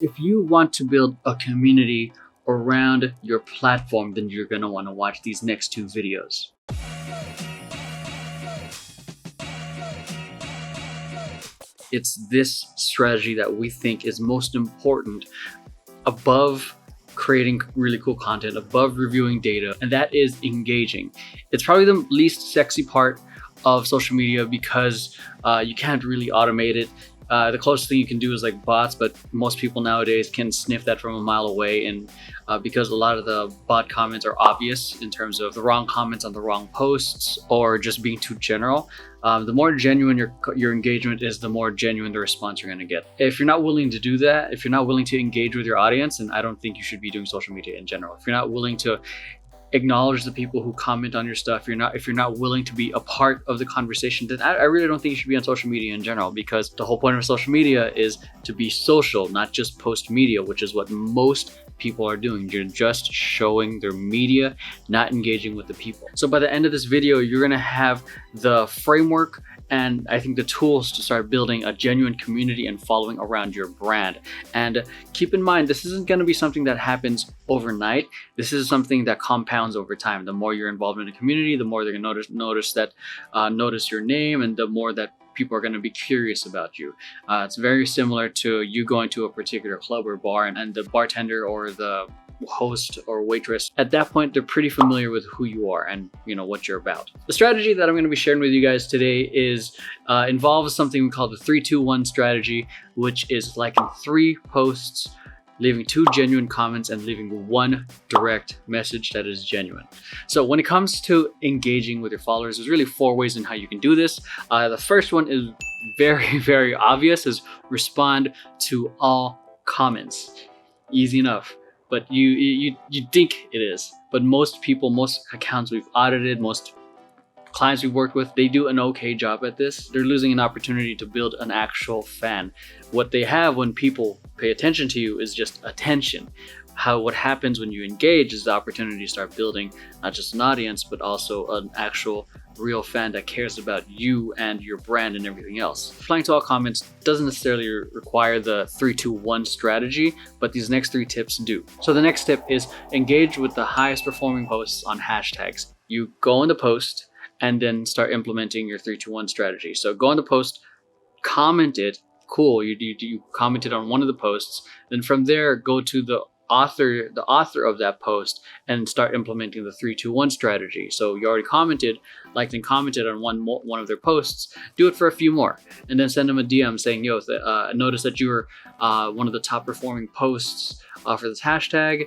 If you want to build a community around your platform, then you're going to want to watch these next two videos. It's this strategy that we think is most important above creating really cool content, above reviewing data, and that is engaging. It's probably the least sexy part of social media because you can't really automate it. The closest thing you can do is like bots, but most people nowadays can sniff that from a mile away. And because a lot of the bot comments are obvious in terms of the wrong comments on the wrong posts or just being too general, the more genuine your engagement is, the more genuine the response you're going to get. If you're not willing to do that, if you're not willing to engage with your audience, and I don't think you should be doing social media in general, if you're not willing to acknowledge the people who comment on your stuff, if you're not willing to be a part of the conversation, then I really don't think you should be on social media in general, because the whole point of social media is to be social, not just post media, which is what most people are doing. You're just showing their media, not engaging with the people. So by the end of this video, you're gonna have the framework and I think the tools to start building a genuine community and following around your brand. And keep in mind, this isn't going to be something that happens overnight. This is something that compounds over time. The more you're involved in a community, the more they're going to notice your name, and the more that people are going to be curious about you. It's very similar to you going to a particular club or bar, and the bartender or the host or waitress, at that point they're pretty familiar with who you are and what you're about. The strategy that I'm going to be sharing with you guys today is involves something we call the 3-2-1 strategy, which is like in 3 posts, leaving 2 genuine comments and leaving 1 direct message that is genuine. So when it comes to engaging with your followers, there's really 4 ways in how you can do this. The first one is very, very obvious, is respond to all comments. Easy enough. But you think it is. But most people, most accounts we've audited, most clients we've worked with, they do an okay job at this. They're losing an opportunity to build an actual fan. What they have when people pay attention to you is just attention. What happens when you engage is the opportunity to start building not just an audience, but also an actual real fan that cares about you and your brand and everything else. Replying to all comments doesn't necessarily require the 3-2-1 strategy, but these next 3 tips do. So the next tip is engage with the highest performing posts on hashtags. You go in the post and then start implementing your 3-2-1 strategy. So go in the post, comment it, cool, you commented on one of the posts, then from there go to the author of that post and start implementing the 3-2-1 strategy. So you already commented, liked and commented on one of their posts, do it for a few more, and then send them a DM saying, yo, notice that you were one of the top performing posts for this hashtag,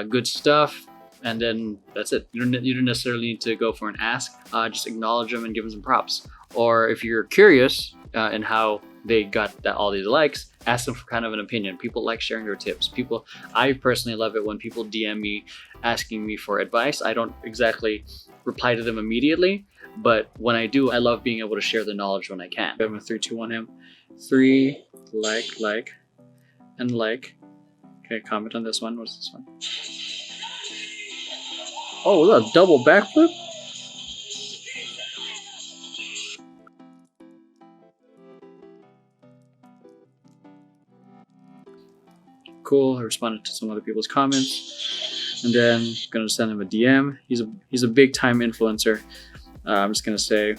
good stuff. And then that's it. You don't necessarily need to go for an ask, just acknowledge them and give them some props. Or if you're curious in how they got all these likes, ask them for kind of an opinion. People like sharing their tips. I personally love it when people DM me asking me for advice. I don't exactly reply to them immediately, but when I do, I love being able to share the knowledge when I can. I'm a 3-2-1 him. 3, like, and like. Okay, comment on this one. What's this one? Oh, look, double backflip. Cool. I responded to some other people's comments, and then I'm gonna send him a DM. He's a big time influencer. I'm just gonna say,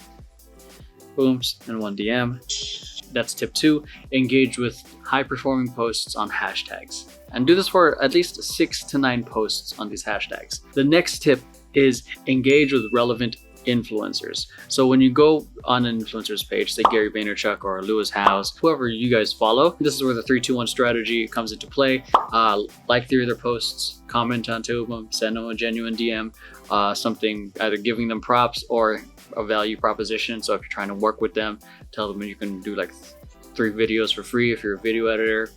boom, and 1 DM. That's tip 2. Engage with high performing posts on hashtags, and do this for at least 6 to 9 posts on these hashtags. The next tip is engage with relevant influencers. So when you go on an influencer's page, say Gary Vaynerchuk or Lewis Howes, whoever you guys follow, this is where the 3-2-1 strategy comes into play. Like 3 of their posts, comment on 2 of them, send them a genuine DM, something either giving them props or a value proposition. So if you're trying to work with them, tell them you can do like 3 videos for free if you're a video editor,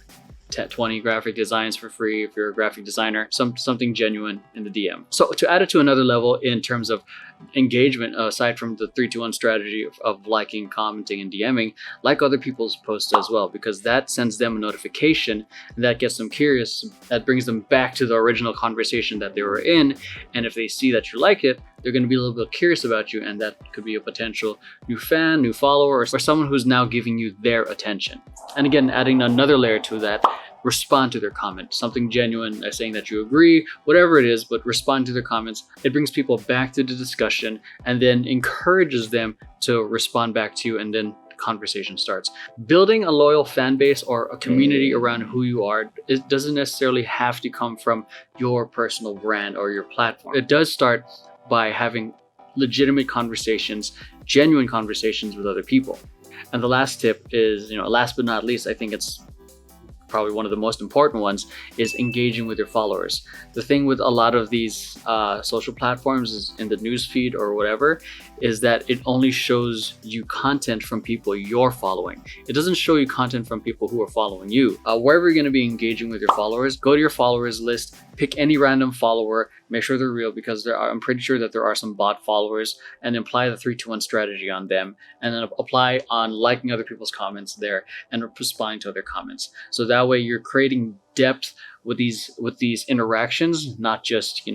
20 graphic designs for free if you're a graphic designer, something genuine in the DM. So to add it to another level in terms of engagement, aside from the 3-2-1 strategy of liking, commenting, and DMing, like other people's posts as well, because that sends them a notification and that gets them curious. That brings them back to the original conversation that they were in, and if they see that you like it, they're going to be a little bit curious about you, and that could be a potential new fan, new follower, or someone who's now giving you their attention. And again, adding another layer to that, respond to their comment, something genuine, saying that you agree, whatever it is, but respond to their comments. It brings people back to the discussion and then encourages them to respond back to you, and then conversation starts. Building a loyal fan base or a community around who you are, it doesn't necessarily have to come from your personal brand or your platform. It does start by having legitimate conversations, genuine conversations with other people. And the last tip is, last but not least, I think it's probably one of the most important ones, is engaging with your followers. The thing with a lot of these social platforms is in the news feed or whatever, is that it only shows you content from people you're following. It doesn't show you content from people who are following you. Wherever you're going to be engaging with your followers, go to your followers list, pick any random follower, make sure they're real, because I'm pretty sure that there are some bot followers, and apply the 3-2-1 strategy on them, and then apply on liking other people's comments there and responding to other comments. So that way you're creating depth with these interactions, not just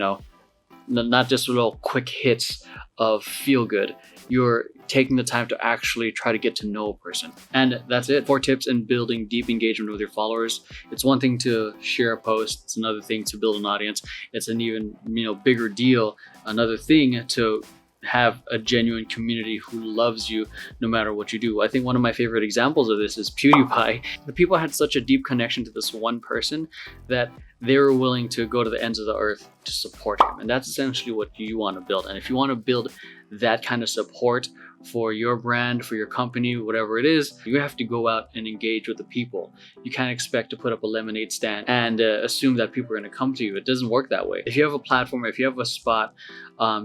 not just little quick hits of feel good. You're taking the time to actually try to get to know a person. And that's it. 4 tips in building deep engagement with your followers. It's one thing to share a post. It's another thing to build an audience. It's an even bigger deal. Another thing to have a genuine community who loves you no matter what you do. I think one of my favorite examples of this is PewDiePie. The people had such a deep connection to this one person that they were willing to go to the ends of the earth to support him. And that's essentially what you want to build. And if you want to build that kind of support for your brand, for your company, whatever it is, you have to go out and engage with the people. You can't expect to put up a lemonade stand and assume that people are going to come to you. It doesn't work that way. If you have a platform, if you have a spot,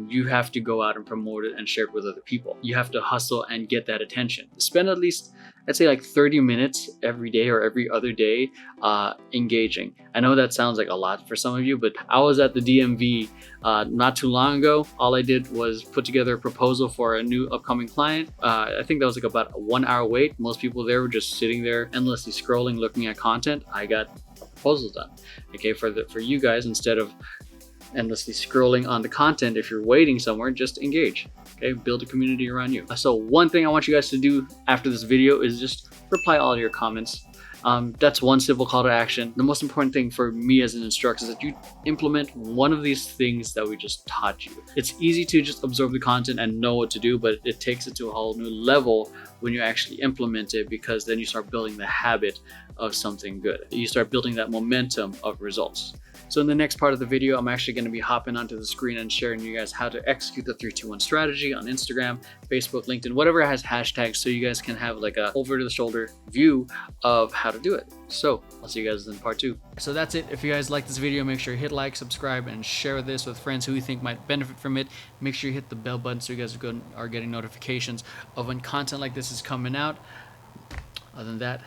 you have to go out and promote it and share it with other people. You have to hustle and get that attention. Spend at least, I'd say, like 30 minutes every day or every other day engaging. I know that sounds like a lot for some of you, but I was at the DMV not too long ago. All I did was put together a proposal for a new upcoming client. I think that was like about a 1-hour wait. Most people there were just sitting there endlessly scrolling, looking at content. I got proposals done. Okay, for you guys, instead of endlessly scrolling on the content, if you're waiting somewhere, just engage. Okay, build a community around you. So one thing I want you guys to do after this video is just reply all your comments. That's one simple call to action. The most important thing for me as an instructor is that you implement one of these things that we just taught you. It's easy to just absorb the content and know what to do, but it takes it to a whole new level when you actually implement it, because then you start building the habit of something good. You start building that momentum of results. So in the next part of the video, I'm actually going to be hopping onto the screen and sharing you guys how to execute the 3-2-1 strategy on Instagram, Facebook, LinkedIn, whatever has hashtags, so you guys can have like a over the shoulder view of how to do it. So I'll see you guys in part 2. So that's it. If you guys like this video, make sure you hit like, subscribe, and share this with friends who you think might benefit from it. Make sure you hit the bell button so you guys are getting notifications of when content like this is coming out. Other than that,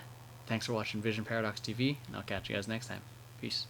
thanks for watching Vision Paradox TV, and I'll catch you guys next time. Peace.